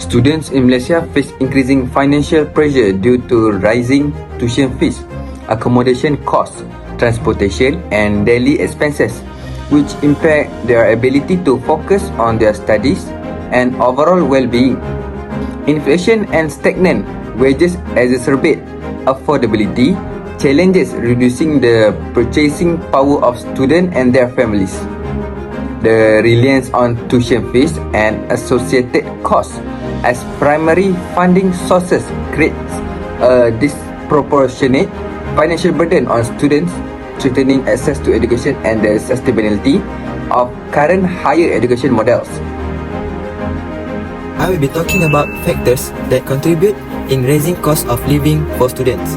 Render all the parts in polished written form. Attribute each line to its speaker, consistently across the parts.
Speaker 1: Students in Malaysia face increasing financial pressure due to rising tuition fees, accommodation costs, transportation and daily expenses, which impact their ability to focus on their studies and overall well-being. Inflation and stagnant wages exacerbate affordability challenges, reducing the purchasing power of students and their families. The reliance on tuition fees and associated costs as primary funding sources creates a disproportionate financial burden on students, threatening access to education and the sustainability of current higher education models.
Speaker 2: I will be talking about factors that contribute in raising cost of living for students.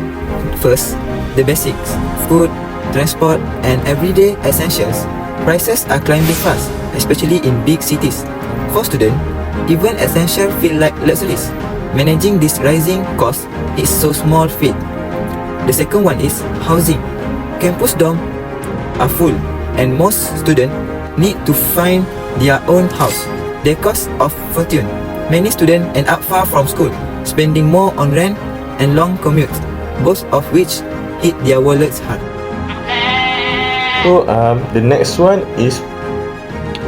Speaker 2: First, the basics, food, transport, and everyday essentials. Prices are climbing fast, especially in big cities. For students, even essentials feel like luxuries. Managing this rising cost is so small feat. The second one is housing. Campus dorms are full, and most students need to find their own house. They cost a fortune. Many students end up far from school, spending more on rent and long commutes, both of which hit their wallets hard.
Speaker 3: So the next one is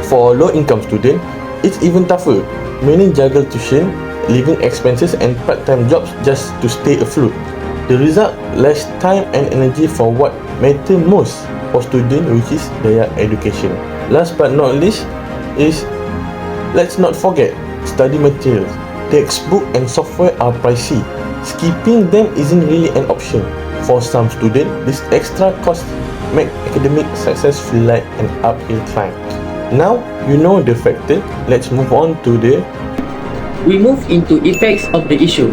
Speaker 3: for low-income student. It's even tougher. Many juggle tuition, living expenses and part-time jobs just to stay afloat. The result, less time and energy for what matter most for students, which is their education. Last but not least is, let's not forget, study materials. Textbook and software are pricey. Skipping them isn't really an option. For some students, this extra cost make academic success feel like an uphill climb. Now you know the factor. Let's move on to
Speaker 4: We move into effects of the issue.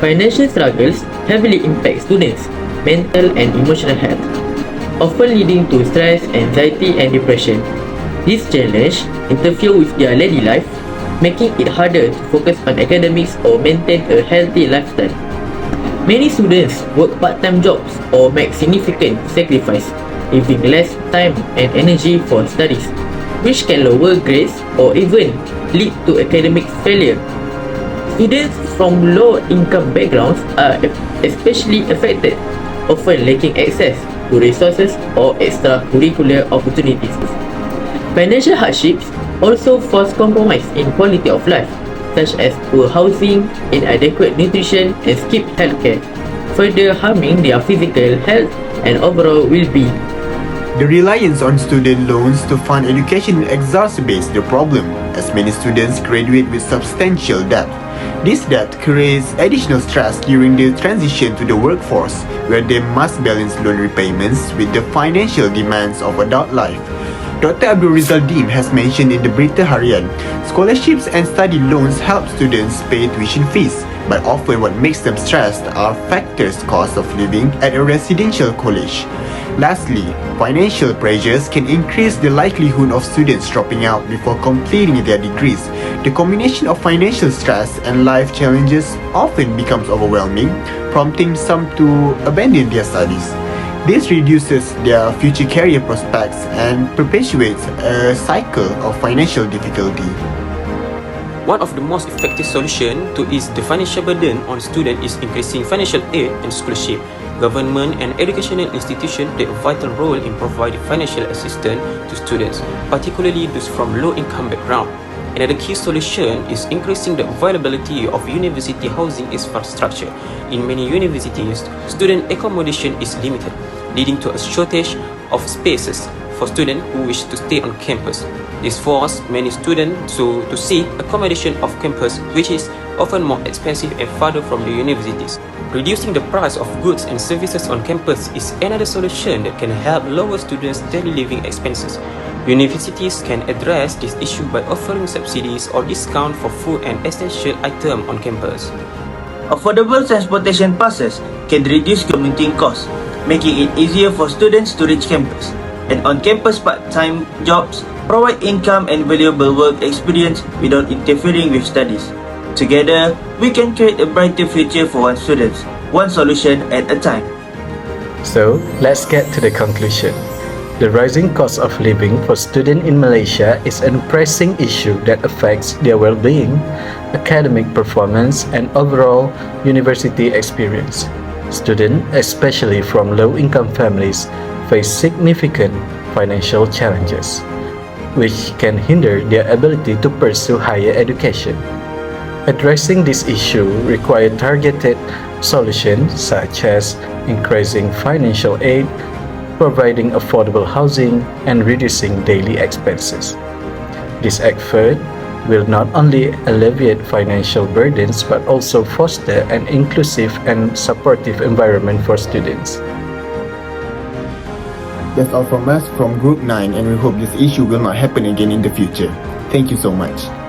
Speaker 4: Financial struggles heavily impact students' mental and emotional health, often leading to stress, anxiety and depression. This challenge interfere with their daily life, making it harder to focus on academics or maintain a healthy lifestyle. Many students work part-time jobs or make significant sacrifice, leaving less time and energy for studies, which can lower grades or even lead to academic failure. Students from low-income backgrounds are especially affected, often lacking access to resources or extracurricular opportunities. Financial hardships also force compromise in quality of life, such as poor housing, inadequate nutrition, and skipped healthcare, further harming their physical health and overall well-being.
Speaker 5: The reliance on student loans to fund education exacerbates the problem, as many students graduate with substantial debt. This debt creates additional stress during the transition to the workforce, where they must balance loan repayments with the financial demands of adult life. Dr. Abdul Rizal Dim has mentioned in the Berita Harian, scholarships and study loans help students pay tuition fees, but often what makes them stressed are factors cost of living at a residential college. Lastly, financial pressures can increase the likelihood of students dropping out before completing their degrees. The combination of financial stress and life challenges often becomes overwhelming, prompting some to abandon their studies. This reduces their future career prospects and perpetuates a cycle of financial difficulty.
Speaker 6: One of the most effective solutions to ease the financial burden on students is increasing financial aid and scholarship. Government and educational institutions play a vital role in providing financial assistance to students, particularly those from low-income background. Another key solution is increasing the availability of university housing infrastructure. In many universities, student accommodation is limited, leading to a shortage of spaces for students who wish to stay on campus. This forces many students to seek accommodation off campus, which is often more expensive and farther from the universities. Reducing the price of goods and services on campus is another solution that can help lower students' daily living expenses. Universities can address this issue by offering subsidies or discount for food and essential items on campus.
Speaker 7: Affordable transportation passes can reduce commuting costs, making it easier for students to reach campus. And on-campus part-time jobs provide income and valuable work experience without interfering with studies. Together, we can create a brighter future for our students, one solution at a time.
Speaker 8: So, let's get to the conclusion. The rising cost of living for students in Malaysia is a pressing issue that affects their well-being, academic performance, and overall university experience. Students, especially from low-income families, face significant financial challenges, which can hinder their ability to pursue higher education. Addressing this issue requires targeted solutions such as increasing financial aid, providing affordable housing, and reducing daily expenses. This effort will not only alleviate financial burdens but also foster an inclusive and supportive environment for students.
Speaker 5: That's all from us from Group 9, and we hope this issue will not happen again in the future. Thank you so much.